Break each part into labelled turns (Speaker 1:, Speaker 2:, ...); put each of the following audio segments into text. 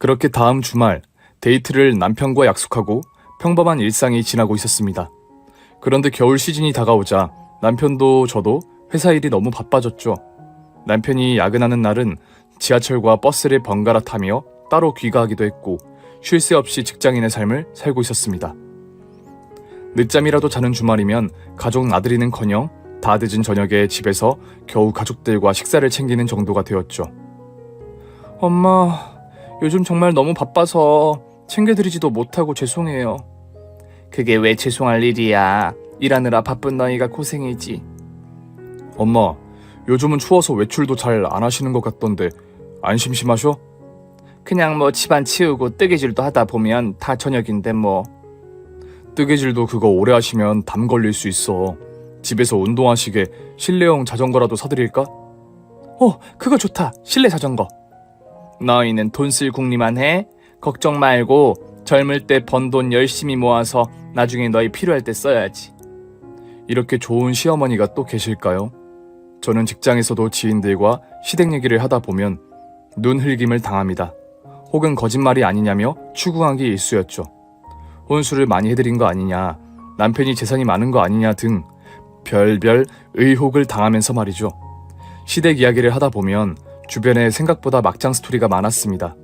Speaker 1: 그렇게 다음 주말 데이트를 남편과 약속하고 평범한 일상이 지나고 있었습니다. 그런데 겨울 시즌이 다가오자 남편도 저도 회사 일이 너무 바빠졌죠. 남편이 야근하는 날은 지하철과 버스를 번갈아 타며 따로 귀가하기도 했고 쉴 새 없이 직장인의 삶을 살고 있었습니다. 늦잠이라도 자는 주말이면 가족 나들이는커녕 다 늦은 저녁에 집에서 겨우 가족들과 식사를 챙기는 정도가 되었죠. 엄마, 요즘 정말 너무 바빠서 챙겨드리지도 못하고 죄송해요. 그게 왜 죄송할 일이야. 일하느라 바쁜 너희가 고생이지. 엄마, 요즘은 추워서 외출도 잘 안 하시는 것 같던데 안 심심하셔? 그냥 뭐 집안 치우고 뜨개질도 하다 보면 다 저녁인데 뭐. 뜨개질도 그거 오래 하시면 담 걸릴 수 있어. 집에서 운동하시게 실내용 자전거라도 사드릴까? 그거 좋다. 실내 자전거. 너희는 돈 쓸 궁리만 해? 걱정 말고 젊을 때 번 돈 열심히 모아서 나중에 너희 필요할 때 써야지. 이렇게 좋은 시어머니가 또 계실까요? 저는 직장에서도 지인들과 시댁 얘기를 하다 보면 눈 흘김을 당합니다. 혹은 거짓말이 아니냐며 추궁하기 일쑤였죠. 혼수를 많이 해드린 거 아니냐, 남편이 재산이 많은 거 아니냐 등 별별 의혹을 당하면서 말이죠. 시댁 이야기를 하다 보면 주변에 생각보다 막장 스토리가 많았습니다.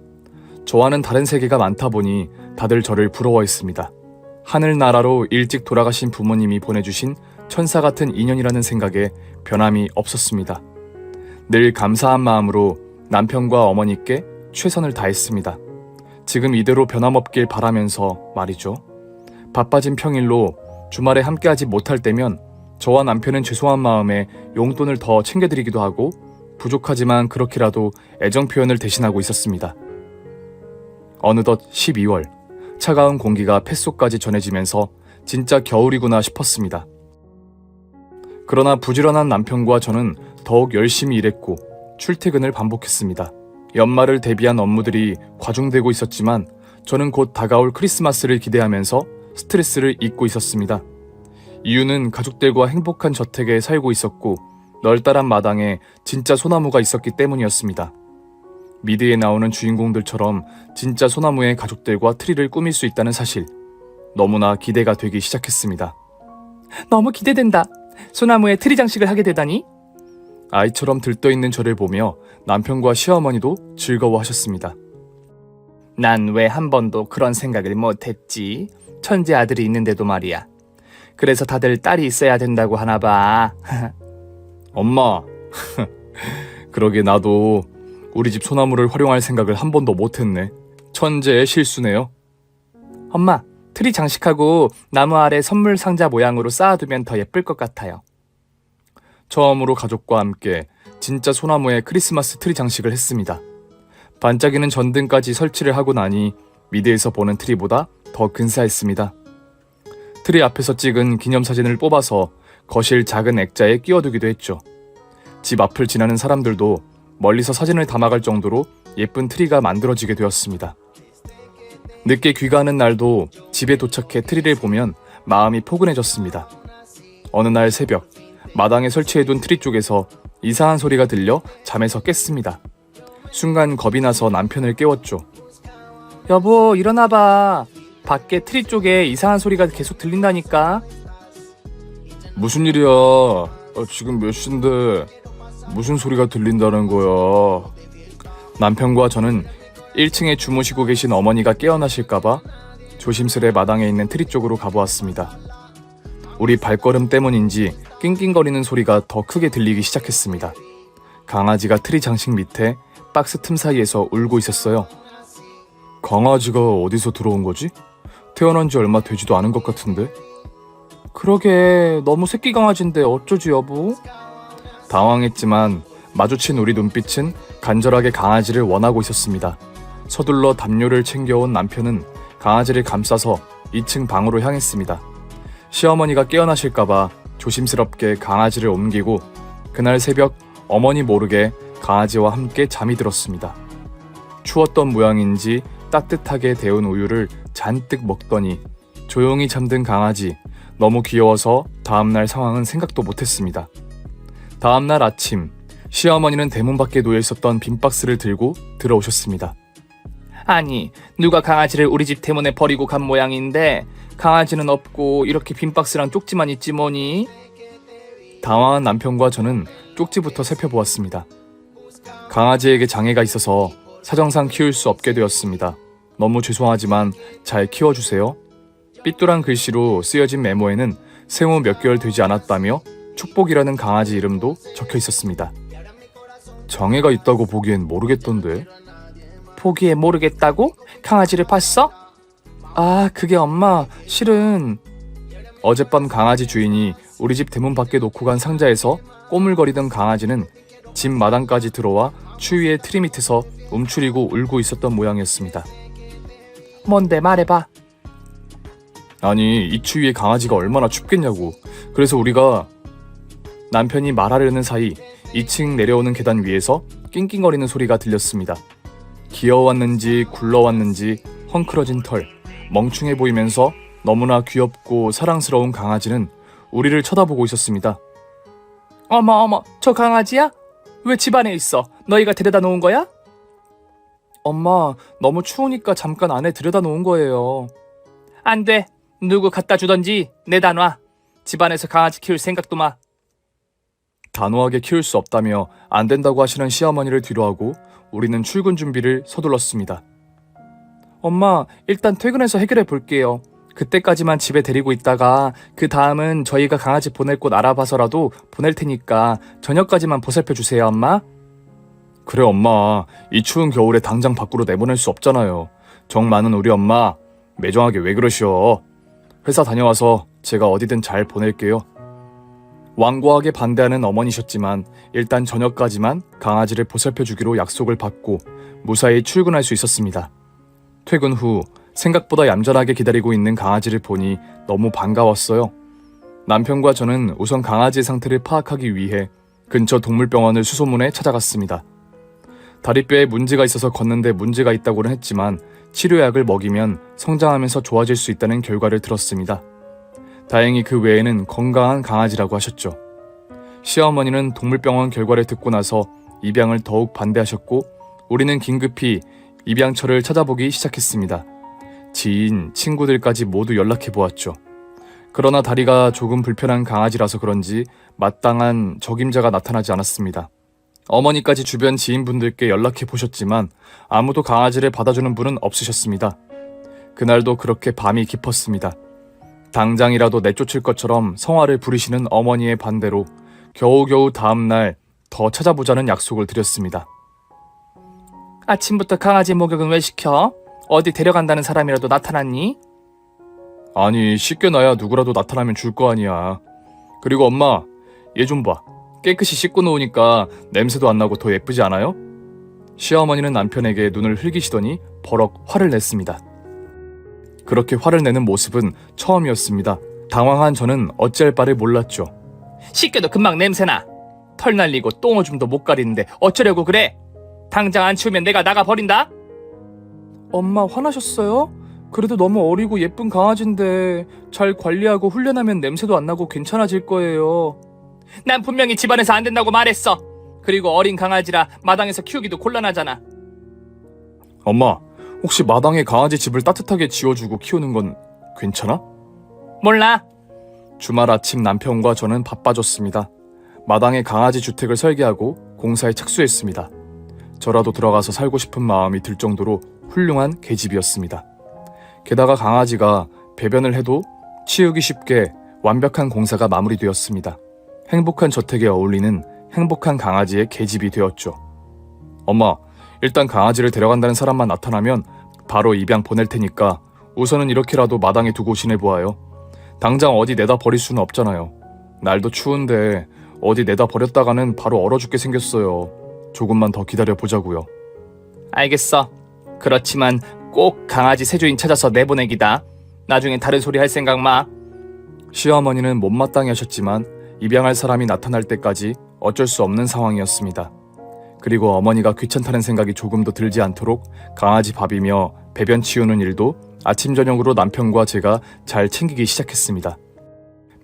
Speaker 1: 저와는 다른 세계가 많다 보니 다들 저를 부러워했습니다. 하늘나라로 일찍 돌아가신 부모님이 보내주신 천사 같은 인연이라는 생각에 변함이 없었습니다. 늘 감사한 마음으로 남편과 어머니께 최선을 다했습니다. 지금 이대로 변함없길 바라면서 말이죠. 바빠진 평일로 주말에 함께하지 못할 때면 저와 남편은 죄송한 마음에 용돈을 더 챙겨드리기도 하고 부족하지만 그렇게라도 애정 표현을 대신하고 있었습니다. 어느덧 12월, 차가운 공기가 폐속까지 전해지면서 진짜 겨울이구나 싶었습니다. 그러나 부지런한 남편과 저는 더욱 열심히 일했고 출퇴근을 반복했습니다. 연말을 대비한 업무들이 과중되고 있었지만 저는 곧 다가올 크리스마스를 기대하면서 스트레스를 잊고 있었습니다. 이유는 가족들과 행복한 저택에 살고 있었고 널따란 마당에 진짜 소나무가 있었기 때문이었습니다. 미드에 나오는 주인공들처럼 진짜 소나무에 가족들과 트리를 꾸밀 수 있다는 사실, 너무나 기대가 되기 시작했습니다. 너무 기대된다. 소나무에 트리 장식을 하게 되다니? 아이처럼 들떠있는 저를 보며 남편과 시어머니도 즐거워하셨습니다. 난 왜 한 번도 그런 생각을 못했지? 천재 아들이 있는데도 말이야. 그래서 다들 딸이 있어야 된다고 하나 봐. 엄마, 그러게 나도 우리 집 소나무를 활용할 생각을 한 번도 못했네. 천재의 실수네요. 엄마, 트리 장식하고 나무 아래 선물 상자 모양으로 쌓아두면 더 예쁠 것 같아요. 처음으로 가족과 함께 진짜 소나무에 크리스마스 트리 장식을 했습니다. 반짝이는 전등까지 설치를 하고 나니 미드에서 보는 트리보다 더 근사했습니다. 트리 앞에서 찍은 기념사진을 뽑아서 거실 작은 액자에 끼워두기도 했죠. 집 앞을 지나는 사람들도 멀리서 사진을 담아갈 정도로 예쁜 트리가 만들어지게 되었습니다. 늦게 귀가하는 날도 집에 도착해 트리를 보면 마음이 포근해졌습니다. 어느 날 새벽, 마당에 설치해둔 트리 쪽에서 이상한 소리가 들려 잠에서 깼습니다. 순간 겁이 나서 남편을 깨웠죠. 여보, 일어나봐. 밖에 트리 쪽에 이상한 소리가 계속 들린다니까. 무슨 일이야? 지금 몇 시인데 무슨 소리가 들린다는 거야? 남편과 저는 1층에 주무시고 계신 어머니가 깨어나실까봐 조심스레 마당에 있는 트리 쪽으로 가보았습니다. 우리 발걸음 때문인지 낑낑거리는 소리가 더 크게 들리기 시작했습니다. 강아지가 트리 장식 밑에 박스 틈 사이에서 울고 있었어요. 강아지가 어디서 들어온 거지? 태어난 지 얼마 되지도 않은 것 같은데? 그러게, 너무 새끼 강아지인데 어쩌지 여보? 당황했지만 마주친 우리 눈빛은 간절하게 강아지를 원하고 있었습니다. 서둘러 담요를 챙겨온 남편은 강아지를 감싸서 2층 방으로 향했습니다. 시어머니가 깨어나실까봐 조심스럽게 강아지를 옮기고 그날 새벽 어머니 모르게 강아지와 함께 잠이 들었습니다. 추웠던 모양인지 따뜻하게 데운 우유를 잔뜩 먹더니 조용히 잠든 강아지, 너무 귀여워서 다음날 상황은 생각도 못했습니다. 다음날 아침, 시어머니는 대문 밖에 놓여있었던 빈 박스를 들고 들어오셨습니다.
Speaker 2: 아니, 누가 강아지를 우리 집 대문에 버리고 간 모양인데 강아지는 없고 이렇게 빈 박스랑 쪽지만 있지 뭐니?
Speaker 1: 당황한 남편과 저는 쪽지부터 살펴보았습니다. 강아지에게 장애가 있어서 사정상 키울 수 없게 되었습니다. 너무 죄송하지만 잘 키워주세요. 삐뚤한 글씨로 쓰여진 메모에는 생후 몇 개월 되지 않았다며 축복이라는 강아지 이름도 적혀 있었습니다. 장애가 있다고 보기엔 모르겠던데.
Speaker 2: 보기에 모르겠다고? 강아지를 봤어? 아, 그게 엄마, 실은...
Speaker 1: 어젯밤 강아지 주인이 우리 집 대문 밖에 놓고 간 상자에서 꼬물거리던 강아지는 집 마당까지 들어와 추위에 트리 밑에서 움츠리고 울고 있었던 모양이었습니다.
Speaker 2: 뭔데, 말해봐.
Speaker 1: 아니, 이 추위에 강아지가 얼마나 춥겠냐고. 그래서 우리가... 남편이 말하려는 사이 2층 내려오는 계단 위에서 낑낑거리는 소리가 들렸습니다. 귀여웠는지 굴러왔는지 헝클어진 털, 멍충해 보이면서 너무나 귀엽고 사랑스러운 강아지는 우리를 쳐다보고 있었습니다.
Speaker 2: 어머, 저 강아지야? 왜 집안에 있어? 너희가 데려다 놓은 거야?
Speaker 1: 엄마, 너무 추우니까 잠깐 안에 들여다 놓은 거예요.
Speaker 2: 안 돼. 누구 갖다 주던지 내다 놔. 집안에서 강아지 키울 생각도 마.
Speaker 1: 단호하게 키울 수 없다며 안 된다고 하시는 시어머니를 뒤로하고 우리는 출근 준비를 서둘렀습니다.
Speaker 2: 엄마, 일단 퇴근해서 해결해 볼게요. 그때까지만 집에 데리고 있다가 그 다음은 저희가 강아지 보낼 곳 알아봐서라도 보낼 테니까 저녁까지만 보살펴 주세요, 엄마.
Speaker 1: 그래, 엄마. 이 추운 겨울에 당장 밖으로 내보낼 수 없잖아요. 정 많은 우리 엄마, 매정하게 왜 그러시오. 회사 다녀와서 제가 어디든 잘 보낼게요. 완고하게 반대하는 어머니셨지만 일단 저녁까지만 강아지를 보살펴 주기로 약속을 받고 무사히 출근할 수 있었습니다. 퇴근 후 생각보다 얌전하게 기다리고 있는 강아지를 보니 너무 반가웠어요. 남편과 저는 우선 강아지의 상태를 파악하기 위해 근처 동물병원을 수소문해 찾아갔습니다. 다리뼈에 문제가 있어서 걷는데 문제가 있다고는 했지만 치료약을 먹이면 성장하면서 좋아질 수 있다는 결과를 들었습니다. 다행히 그 외에는 건강한 강아지라고 하셨죠. 시어머니는 동물병원 결과를 듣고 나서 입양을 더욱 반대하셨고 우리는 긴급히 입양처를 찾아보기 시작했습니다. 지인, 친구들까지 모두 연락해 보았죠. 그러나 다리가 조금 불편한 강아지라서 그런지 마땅한 적임자가 나타나지 않았습니다. 어머니까지 주변 지인분들께 연락해 보셨지만 아무도 강아지를 받아주는 분은 없으셨습니다. 그날도 그렇게 밤이 깊었습니다. 당장이라도 내쫓을 것처럼 성화를 부리시는 어머니의 반대로 겨우겨우 다음날 더 찾아보자는 약속을 드렸습니다.
Speaker 2: 아침부터 강아지 목욕은 왜 시켜? 어디 데려간다는 사람이라도 나타났니?
Speaker 1: 아니, 씻겨놔야 누구라도 나타나면 줄 거 아니야. 그리고 엄마, 얘 좀 봐. 깨끗이 씻고 놓으니까 냄새도 안 나고 더 예쁘지 않아요? 시어머니는 남편에게 눈을 흘기시더니 버럭 화를 냈습니다. 그렇게 화를 내는 모습은 처음이었습니다. 당황한 저는 어찌할 바를 몰랐죠.
Speaker 2: 씻겨도 금방 냄새나. 털 날리고 똥오줌도 못 가리는데 어쩌려고 그래? 당장 안 치우면 내가 나가 버린다?
Speaker 1: 엄마 화나셨어요? 그래도 너무 어리고 예쁜 강아지인데 잘 관리하고 훈련하면 냄새도 안 나고 괜찮아질 거예요.
Speaker 2: 난 분명히 집안에서 안 된다고 말했어. 그리고 어린 강아지라 마당에서 키우기도 곤란하잖아.
Speaker 1: 엄마, 혹시 마당에 강아지 집을 따뜻하게 지어주고 키우는 건 괜찮아?
Speaker 2: 몰라.
Speaker 1: 주말 아침 남편과 저는 바빠졌습니다. 마당에 강아지 주택을 설계하고 공사에 착수했습니다. 저라도 들어가서 살고 싶은 마음이 들 정도로 훌륭한 계집이었습니다. 게다가 강아지가 배변을 해도 치우기 쉽게 완벽한 공사가 마무리되었습니다. 행복한 저택에 어울리는 행복한 강아지의 계집이 되었죠. 엄마, 일단 강아지를 데려간다는 사람만 나타나면 바로 입양 보낼 테니까 우선은 이렇게라도 마당에 두고 지내보아요. 당장 어디 내다 버릴 수는 없잖아요. 날도 추운데 어디 내다 버렸다가는 바로 얼어 죽게 생겼어요. 조금만 더 기다려보자고요.
Speaker 2: 알겠어. 그렇지만 꼭 강아지 새주인 찾아서 내보내기다. 나중엔 다른 소리 할 생각 마.
Speaker 1: 시어머니는 못마땅해 하셨지만 입양할 사람이 나타날 때까지 어쩔 수 없는 상황이었습니다. 그리고 어머니가 귀찮다는 생각이 조금도 들지 않도록 강아지 밥이며 배변 치우는 일도 아침 저녁으로 남편과 제가 잘 챙기기 시작했습니다.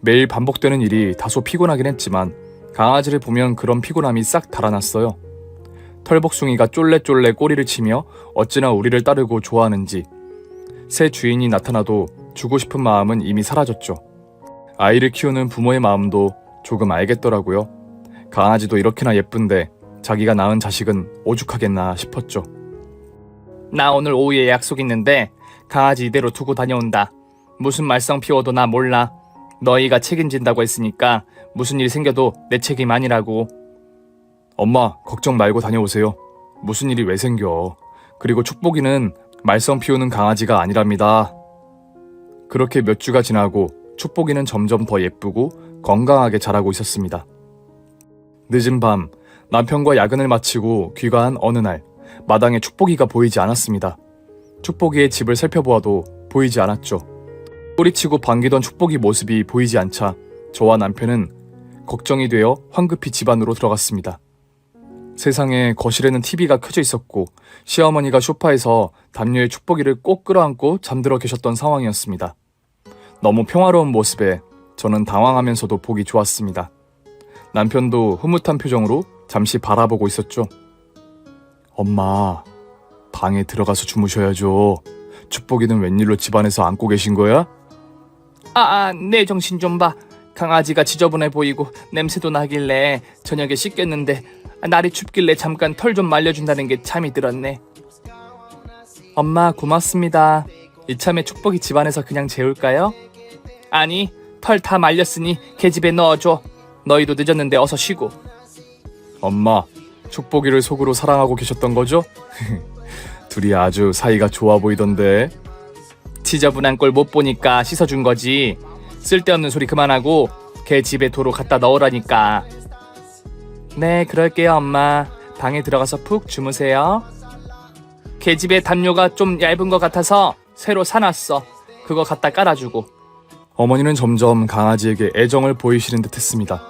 Speaker 1: 매일 반복되는 일이 다소 피곤하긴 했지만 강아지를 보면 그런 피곤함이 싹 달아났어요. 털복숭이가 쫄래쫄래 꼬리를 치며 어찌나 우리를 따르고 좋아하는지. 새 주인이 나타나도 주고 싶은 마음은 이미 사라졌죠. 아이를 키우는 부모의 마음도 조금 알겠더라고요. 강아지도 이렇게나 예쁜데 자기가 낳은 자식은 오죽하겠나 싶었죠.
Speaker 2: 나 오늘 오후에 약속 있는데 강아지 이대로 두고 다녀온다. 무슨 말썽 피워도 나 몰라. 너희가 책임진다고 했으니까 무슨 일 생겨도 내 책임 아니라고.
Speaker 1: 엄마, 걱정 말고 다녀오세요. 무슨 일이 왜 생겨. 그리고 축복이는 말썽 피우는 강아지가 아니랍니다. 그렇게 몇 주가 지나고 축복이는 점점 더 예쁘고 건강하게 자라고 있었습니다. 늦은 밤, 남편과 야근을 마치고 귀가한 어느 날, 마당에 축복이가 보이지 않았습니다. 축복이의 집을 살펴보아도 보이지 않았죠. 꼬리치고 반기던 축복이 모습이 보이지 않자 저와 남편은 걱정이 되어 황급히 집 안으로 들어갔습니다. 세상에 거실에는 TV가 켜져 있었고 시어머니가 소파에서 담요에 축복이를 꼭 끌어안고 잠들어 계셨던 상황이었습니다. 너무 평화로운 모습에 저는 당황하면서도 보기 좋았습니다. 남편도 흐뭇한 표정으로 잠시 바라보고 있었죠. 엄마, 방에 들어가서 주무셔야죠. 축복이는 웬일로 집안에서 안고 계신 거야?
Speaker 2: 내 정신 좀 봐. 강아지가 지저분해 보이고 냄새도 나길래 저녁에 씻겠는데 날이 춥길래 잠깐 털 좀 말려준다는 게 참이 들었네. 엄마 고맙습니다. 이참에 축복이 집안에서 그냥 재울까요? 아니, 털 다 말렸으니 계집에 넣어줘. 너희도 늦었는데 어서 쉬고.
Speaker 1: 엄마, 축복이를 속으로 사랑하고 계셨던 거죠? 둘이 아주 사이가 좋아 보이던데.
Speaker 2: 지저분한 꼴 못 보니까 씻어준 거지. 쓸데없는 소리 그만하고 걔 집에 도로 갖다 넣으라니까. 네, 그럴게요 엄마. 방에 들어가서 푹 주무세요. 걔 집에 담요가 좀 얇은 것 같아서 새로 사놨어. 그거 갖다 깔아주고.
Speaker 1: 어머니는 점점 강아지에게 애정을 보이시는 듯 했습니다.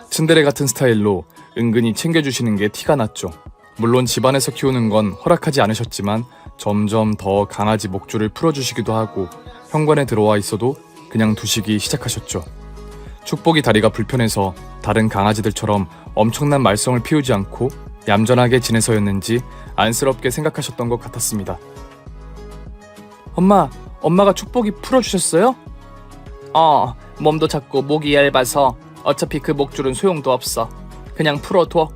Speaker 1: 츤데레 같은 스타일로 은근히 챙겨주시는 게 티가 났죠. 물론 집안에서 키우는 건 허락하지 않으셨지만 점점 더 강아지 목줄을 풀어주시기도 하고 현관에 들어와 있어도 그냥 두시기 시작하셨죠. 축복이 다리가 불편해서 다른 강아지들처럼 엄청난 말썽을 피우지 않고 얌전하게 지내서였는지 안쓰럽게 생각하셨던 것 같았습니다.
Speaker 2: 엄마가 축복이 풀어주셨어요? 몸도 작고 목이 얇아서 어차피 그 목줄은 소용도 없어. 그냥 풀어둬.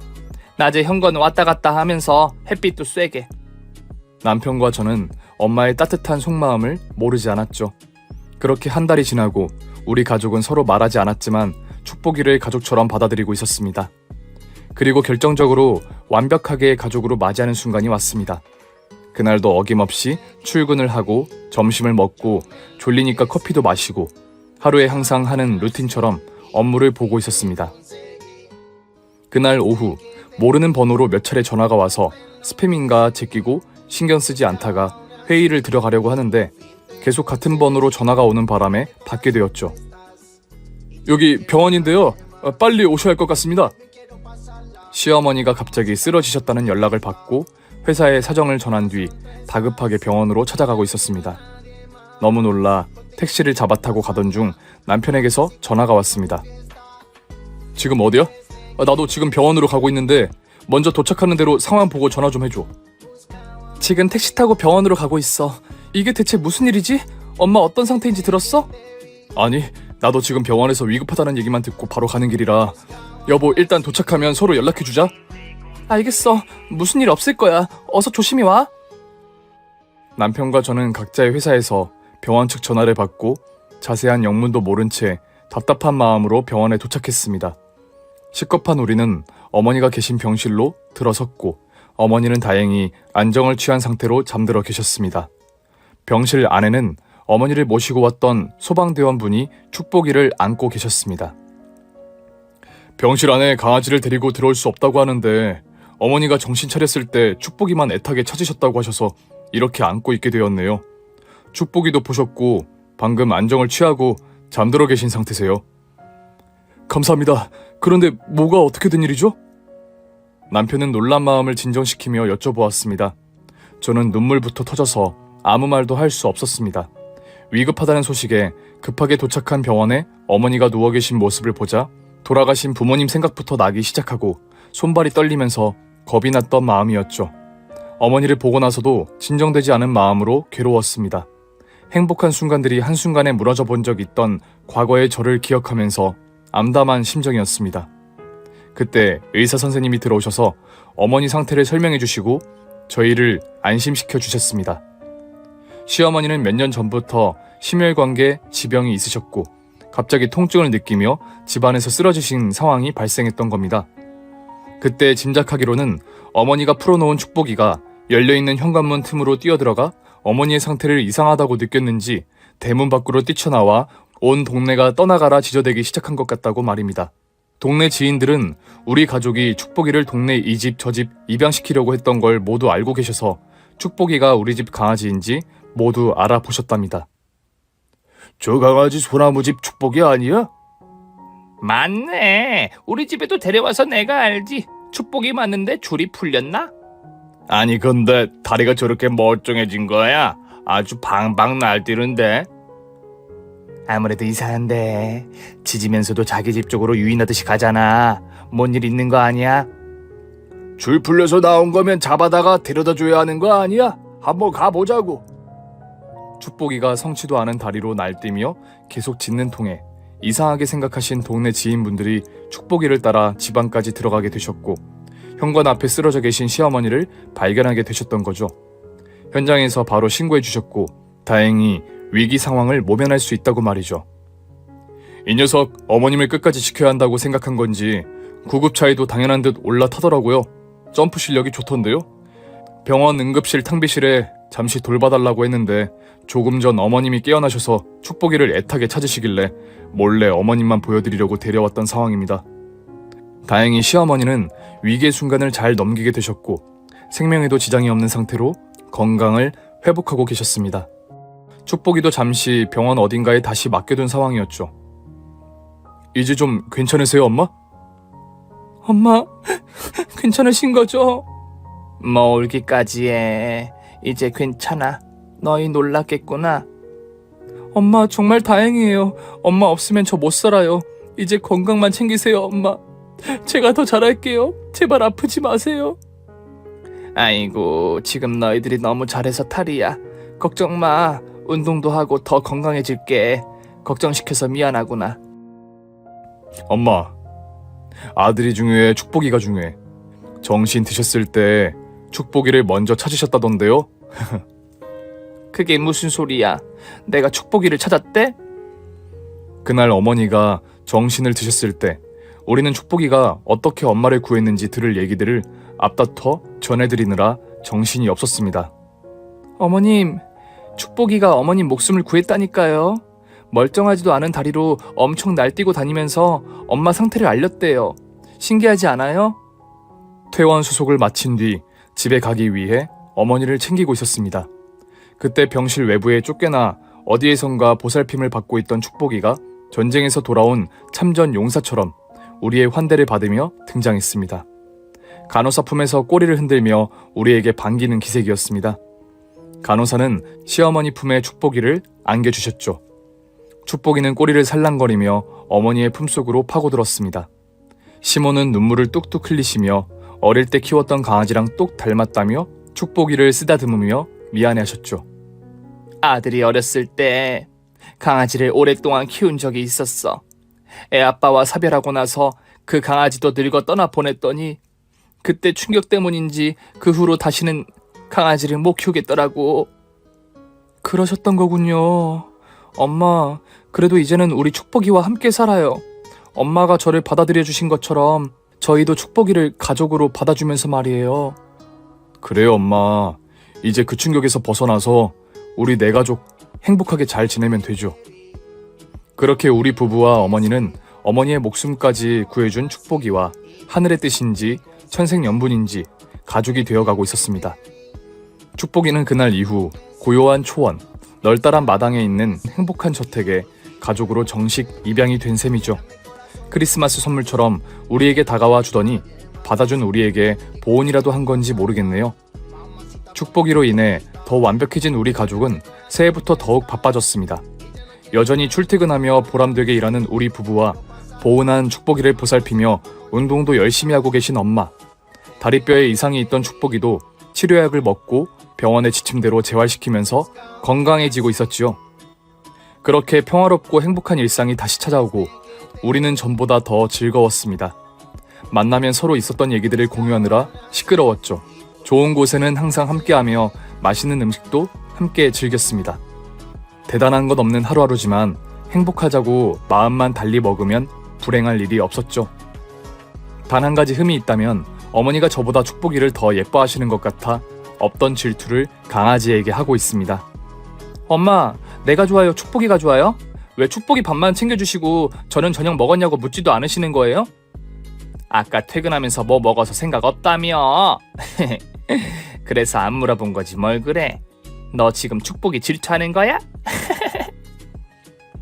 Speaker 2: 낮에 현관 왔다 갔다 하면서 햇빛도 쐬게.
Speaker 1: 남편과 저는 엄마의 따뜻한 속마음을 모르지 않았죠. 그렇게 한 달이 지나고 우리 가족은 서로 말하지 않았지만 축복이를 가족처럼 받아들이고 있었습니다. 그리고 결정적으로 완벽하게 가족으로 맞이하는 순간이 왔습니다. 그날도 어김없이 출근을 하고 점심을 먹고 졸리니까 커피도 마시고 하루에 항상 하는 루틴처럼 업무를 보고 있었습니다. 그날 오후 모르는 번호로 몇 차례 전화가 와서 스팸인가 제끼고 신경 쓰지 않다가 회의를 들어가려고 하는데 계속 같은 번호로 전화가 오는 바람에 받게 되었죠. 여기 병원인데요. 빨리 오셔야 할 것 같습니다. 시어머니가 갑자기 쓰러지셨다는 연락을 받고 회사에 사정을 전한 뒤 다급하게 병원으로 찾아가고 있었습니다. 너무 놀라 택시를 잡아 타고 가던 중 남편에게서 전화가 왔습니다. 지금 어디야? 나도 지금 병원으로 가고 있는데 먼저 도착하는 대로 상황 보고 전화 좀 해줘.
Speaker 2: 지금 택시 타고 병원으로 가고 있어. 이게 대체 무슨 일이지? 엄마 어떤 상태인지 들었어?
Speaker 1: 아니, 나도 지금 병원에서 위급하다는 얘기만 듣고 바로 가는 길이라. 여보, 일단 도착하면 서로 연락해주자.
Speaker 2: 알겠어. 무슨 일 없을 거야. 어서 조심히 와.
Speaker 1: 남편과 저는 각자의 회사에서 병원 측 전화를 받고 자세한 영문도 모른 채 답답한 마음으로 병원에 도착했습니다. 식겁한 우리는 어머니가 계신 병실로 들어섰고 어머니는 다행히 안정을 취한 상태로 잠들어 계셨습니다. 병실 안에는 어머니를 모시고 왔던 소방대원분이 축복이를 안고 계셨습니다. 병실 안에 강아지를 데리고 들어올 수 없다고 하는데 어머니가 정신 차렸을 때 축복이만 애타게 찾으셨다고 하셔서 이렇게 안고 있게 되었네요. 축복이도 보셨고 방금 안정을 취하고 잠들어 계신 상태세요. 감사합니다. 그런데 뭐가 어떻게 된 일이죠? 남편은 놀란 마음을 진정시키며 여쭤보았습니다. 저는 눈물부터 터져서 아무 말도 할 수 없었습니다. 위급하다는 소식에 급하게 도착한 병원에 어머니가 누워 계신 모습을 보자 돌아가신 부모님 생각부터 나기 시작하고 손발이 떨리면서 겁이 났던 마음이었죠. 어머니를 보고 나서도 진정되지 않은 마음으로 괴로웠습니다. 행복한 순간들이 한순간에 무너져 본 적 있던 과거의 저를 기억하면서 암담한 심정이었습니다. 그때 의사 선생님이 들어오셔서 어머니 상태를 설명해 주시고 저희를 안심시켜 주셨습니다. 시어머니는 몇 년 전부터 심혈관계 지병이 있으셨고 갑자기 통증을 느끼며 집안에서 쓰러지신 상황이 발생했던 겁니다. 그때 짐작하기로는 어머니가 풀어놓은 축복이가 열려있는 현관문 틈으로 뛰어들어가 어머니의 상태를 이상하다고 느꼈는지 대문 밖으로 뛰쳐나와 온 동네가 떠나가라 지저대기 시작한 것 같다고 말입니다. 동네 지인들은 우리 가족이 축복이를 동네 이 집 저 집 입양시키려고 했던 걸 모두 알고 계셔서 축복이가 우리 집 강아지인지 모두 알아보셨답니다. 저 강아지 소나무집 축복이 아니야?
Speaker 2: 맞네. 우리 집에도 데려와서 내가 알지. 축복이 맞는데 줄이 풀렸나?
Speaker 1: 아니 근데 다리가 저렇게 멀쩡해진 거야? 아주 방방 날뛰는데.
Speaker 2: 아무래도 이상한데 짖으면서도 자기 집 쪽으로 유인하듯이 가잖아. 뭔 일 있는 거 아니야?
Speaker 1: 줄 풀려서 나온 거면 잡아다가 데려다 줘야 하는 거 아니야? 한번 가보자고. 축복이가 성치도 않은 다리로 날뛰며 계속 짖는 통에 이상하게 생각하신 동네 지인분들이 축복이를 따라 집 안까지 들어가게 되셨고 현관 앞에 쓰러져 계신 시어머니를 발견하게 되셨던 거죠. 현장에서 바로 신고해 주셨고 다행히 위기 상황을 모면할 수 있다고 말이죠. 이 녀석 어머님을 끝까지 지켜야 한다고 생각한 건지 구급차에도 당연한 듯 올라타더라고요. 점프 실력이 좋던데요. 병원 응급실 탕비실에 잠시 돌봐달라고 했는데 조금 전 어머님이 깨어나셔서 축복이를 애타게 찾으시길래 몰래 어머님만 보여드리려고 데려왔던 상황입니다. 다행히 시어머니는 위기의 순간을 잘 넘기게 되셨고 생명에도 지장이 없는 상태로 건강을 회복하고 계셨습니다. 축복이도 잠시 병원 어딘가에 다시 맡겨둔 상황이었죠. 이제 좀 괜찮으세요, 엄마?
Speaker 2: 엄마, 괜찮으신 거죠? 뭐 울기까지 해. 이제 괜찮아. 너희 놀랐겠구나. 엄마 정말 다행이에요. 엄마 없으면 저 못 살아요. 이제 건강만 챙기세요, 엄마. 제가 더 잘할게요. 제발 아프지 마세요. 아이고, 지금 너희들이 너무 잘해서 탈이야. 걱정 마. 운동도 하고 더 건강해질게. 걱정시켜서 미안하구나.
Speaker 1: 엄마, 아들이 중요해, 축복이가 중요해. 정신 드셨을 때 축복이를 먼저 찾으셨다던데요?
Speaker 2: 그게 무슨 소리야? 내가 축복이를 찾았대?
Speaker 1: 그날 어머니가 정신을 드셨을 때 우리는 축복이가 어떻게 엄마를 구했는지 들을 얘기들을 앞다퉈 전해드리느라 정신이 없었습니다.
Speaker 2: 어머님, 축복이가 어머님 목숨을 구했다니까요. 멀쩡하지도 않은 다리로 엄청 날뛰고 다니면서 엄마 상태를 알렸대요. 신기하지 않아요?
Speaker 1: 퇴원 수속을 마친 뒤 집에 가기 위해 어머니를 챙기고 있었습니다. 그때 병실 외부에 쫓겨나 어디에선가 보살핌을 받고 있던 축복이가 전쟁에서 돌아온 참전 용사처럼 우리의 환대를 받으며 등장했습니다. 간호사 품에서 꼬리를 흔들며 우리에게 반기는 기색이었습니다. 간호사는 시어머니 품에 축복이를 안겨주셨죠. 축복이는 꼬리를 살랑거리며 어머니의 품속으로 파고들었습니다. 시모는 눈물을 뚝뚝 흘리시며 어릴 때 키웠던 강아지랑 똑 닮았다며 축복이를 쓰다듬으며 미안해하셨죠.
Speaker 2: 아들이 어렸을 때 강아지를 오랫동안 키운 적이 있었어. 애 아빠와 사별하고 나서 그 강아지도 늙어 떠나 보냈더니 그때 충격 때문인지 그 후로 다시는 강아지를 못 키우겠더라고. 그러셨던 거군요. 엄마, 그래도 이제는 우리 축복이와 함께 살아요. 엄마가 저를 받아들여 주신 것처럼 저희도 축복이를 가족으로 받아주면서 말이에요.
Speaker 1: 그래요, 엄마. 이제 그 충격에서 벗어나서 우리 네 가족 행복하게 잘 지내면 되죠. 그렇게 우리 부부와 어머니는 어머니의 목숨까지 구해준 축복이와 하늘의 뜻인지 천생연분인지 가족이 되어가고 있었습니다. 축복이는 그날 이후 고요한 초원, 널따란 마당에 있는 행복한 저택에 가족으로 정식 입양이 된 셈이죠. 크리스마스 선물처럼 우리에게 다가와 주더니 받아준 우리에게 보온이라도 한 건지 모르겠네요. 축복이로 인해 더 완벽해진 우리 가족은 새해부터 더욱 바빠졌습니다. 여전히 출퇴근하며 보람되게 일하는 우리 부부와 보온한 축복이를 보살피며 운동도 열심히 하고 계신 엄마, 다리뼈에 이상이 있던 축복이도 치료약을 먹고 병원의 지침대로 재활시키면서 건강해지고 있었지요. 그렇게 평화롭고 행복한 일상이 다시 찾아오고 우리는 전보다 더 즐거웠습니다. 만나면 서로 있었던 얘기들을 공유하느라 시끄러웠죠. 좋은 곳에는 항상 함께하며 맛있는 음식도 함께 즐겼습니다. 대단한 것 없는 하루하루지만 행복하자고 마음만 달리 먹으면 불행할 일이 없었죠. 단 한 가지 흠이 있다면 어머니가 저보다 축복이를 더 예뻐하시는 것 같아 없던 질투를 강아지에게 하고 있습니다.
Speaker 2: 엄마, 내가 좋아요? 축복이가 좋아요? 왜 축복이 밥만 챙겨주시고 저는 저녁 먹었냐고 묻지도 않으시는 거예요? 아까 퇴근하면서 뭐 먹어서 생각 없다며. 그래서 안 물어본 거지 뭘 그래. 너 지금 축복이 질투하는 거야?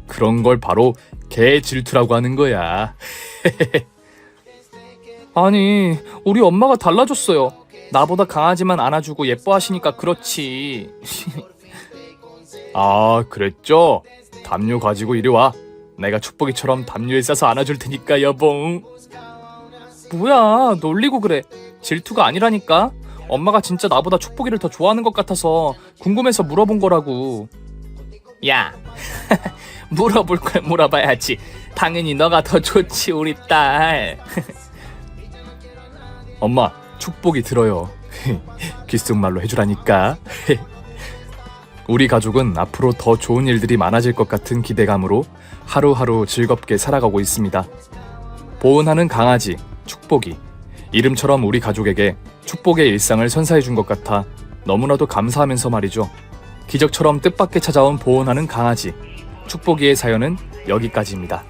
Speaker 1: 그런 걸 바로 개 질투라고 하는 거야.
Speaker 2: 아니, 우리 엄마가 달라졌어요. 나보다 강아지만 안아주고 예뻐하시니까 그렇지.
Speaker 1: 아, 그랬죠? 담요 가지고 이리 와. 내가 축복이처럼 담요에 싸서 안아줄 테니까 여봉.
Speaker 2: 뭐야, 놀리고 그래. 질투가 아니라니까. 엄마가 진짜 나보다 축복이를 더 좋아하는 것 같아서 궁금해서 물어본 거라고. 야, 물어볼 걸 물어봐야지. 당연히 너가 더 좋지, 우리 딸.
Speaker 1: 엄마, 축복이 들어요. 귓속말로 해주라니까. 우리 가족은 앞으로 더 좋은 일들이 많아질 것 같은 기대감으로 하루하루 즐겁게 살아가고 있습니다. 보은하는 강아지, 축복이. 이름처럼 우리 가족에게 축복의 일상을 선사해 준 것 같아 너무나도 감사하면서 말이죠. 기적처럼 뜻밖의 찾아온 보은하는 강아지, 축복이의 사연은 여기까지입니다.